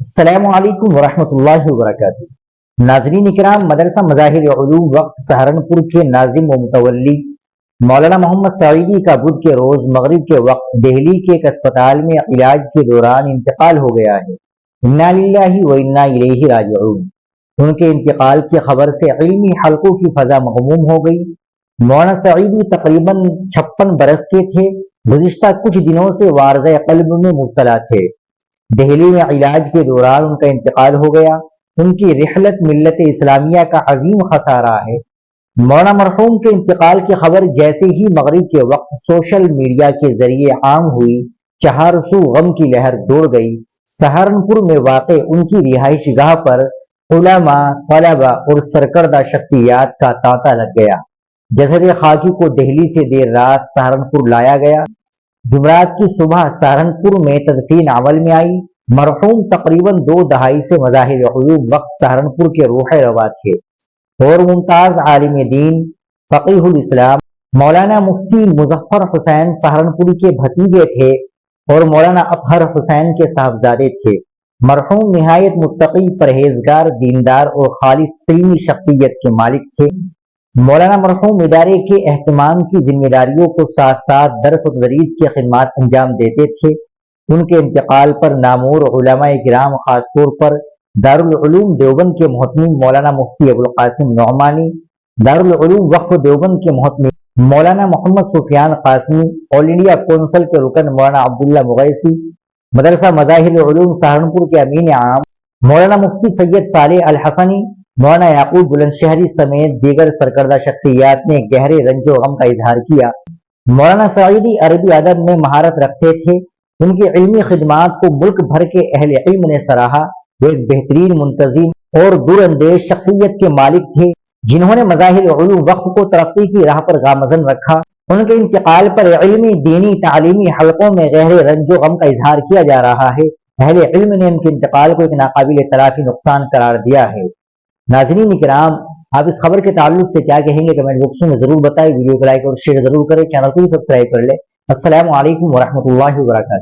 السلام علیکم ورحمۃ اللہ وبرکاتہ۔ ناظرین اکرام، مدرسہ مظاہر علوم وقف سہارنپور کے ناظم و متولی مولانا محمد سعیدی کا بدھ کے روز مغرب کے وقت دہلی کے ایک اسپتال میں علاج کے دوران انتقال ہو گیا ہے۔ انا للہ و انا الیہ راجعون۔ ان کے انتقال کی خبر سے علمی حلقوں کی فضا مغموم ہو گئی۔ مولانا سعیدی تقریباً 56 برس کے تھے۔ گزشتہ کچھ دنوں سے وارضہ قلب میں مبتلا تھے۔ دہلی میں علاج کے دوران ان کا انتقال ہو گیا۔ ان کی رحلت ملت اسلامیہ کا عظیم خسارہ ہے۔ مولانا مرحوم کے انتقال کی خبر جیسے ہی مغرب کے وقت سوشل میڈیا کے ذریعے عام ہوئی، چہار سو غم کی لہر دوڑ گئی۔ سہارنپور میں واقع ان کی رہائش گاہ پر علماء، طلباء اور سرکردہ شخصیات کا تانتا لگ گیا۔ جسد خاکی کو دہلی سے دیر رات سہارنپور لایا گیا۔ جمعرات کی صبح سہارنپور میں تدفین عمل میں آئی۔ مرحوم تقریباً 2 دہائی سے مظاہر علوم وقف سہارنپور کے روح روا تھے اور ممتاز عالم دین، فقیہ الاسلام مولانا مفتی مظفر حسین سہارنپوری کے بھتیجے تھے اور مولانا اطہر حسین کے صاحبزادے تھے۔ مرحوم نہایت متقی، پرہیزگار، دیندار اور خالص علمی شخصیت کے مالک تھے۔ مولانا مرحوم ادارے کے اہتمام کی ذمہ داریوں کو ساتھ ساتھ درس و تدریس کی خدمات انجام دیتے تھے۔ ان کے انتقال پر نامور علماء کرام، خاص طور پر دارالعلوم دیوبند کے محتمم مولانا مفتی ابوالقاسم نعمانی، دارالعلوم وقف دیوبند کے محتمم مولانا محمد سفیان قاسمی، آل انڈیا کونسل کے رکن مولانا عبداللہ مغیثی، مدرسہ مظاہر علوم سہارنپور کے امین عام مولانا مفتی سید صالح الحسنی، مولانا یعقوب بلند شہری سمیت دیگر سرکردہ شخصیات نے گہرے رنج و غم کا اظہار کیا۔ مولانا سعیدی عربی ادب میں مہارت رکھتے تھے۔ ان کی علمی خدمات کو ملک بھر کے اہل علم نے سراہا۔ وہ ایک بہترین منتظم اور دور اندیش شخصیت کے مالک تھے، جنہوں نے مظاہر علوم وقف کو ترقی کی راہ پر گامزن رکھا۔ ان کے انتقال پر علمی، دینی، تعلیمی حلقوں میں گہرے رنج و غم کا اظہار کیا جا رہا ہے۔ اہل علم نے ان کے انتقال کو ایک ناقابل تلافی نقصان قرار دیا ہے۔ ناظرین کرام، آپ اس خبر کے تعلق سے کیا کہیں گے؟ کمنٹ باکس میں ضرور بتائیں۔ ویڈیو کو لائک اور شیئر ضرور کریں، چینل کو بھی سبسکرائب کر لیں۔ السلام علیکم ورحمۃ اللہ وبرکاتہ۔